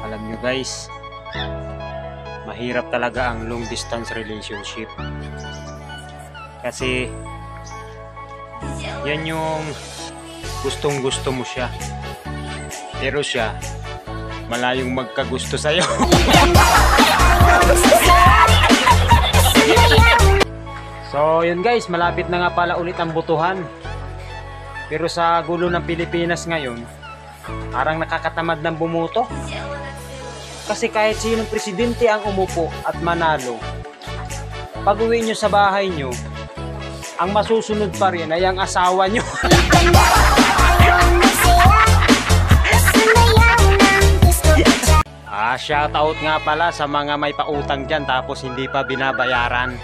Alam nyo guys, mahirap talaga ang long distance relationship. Kasi yan yung gustong gusto mo siya, pero siya malayong magkagusto sa'yo. So yun guys, malapit na nga pala ulit ang botohan. Pero sa gulo ng Pilipinas ngayon, parang nakakatamad ng bumoto. Kasi kahit sinong presidente ang umupo at manalo, pag uwi nyo sa bahay nyo, ang masusunod pa rin ay ang asawa nyo. Shoutout nga pala sa mga may pautang dyan tapos hindi pa binabayaran.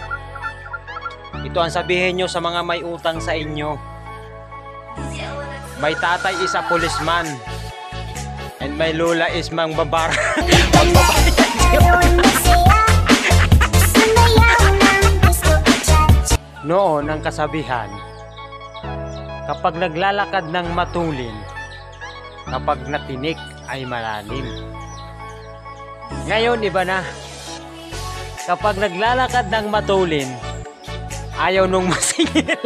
Ito ang sabihin nyo sa mga may utang sa inyo. May tatay is a policeman and may lola is mangbabar. Noon ang kasabihan, kapag naglalakad ng matulin, kapag natinik ay malalim. Ngayon iba na, kapag naglalakad ng matulin, ayaw nung masingil.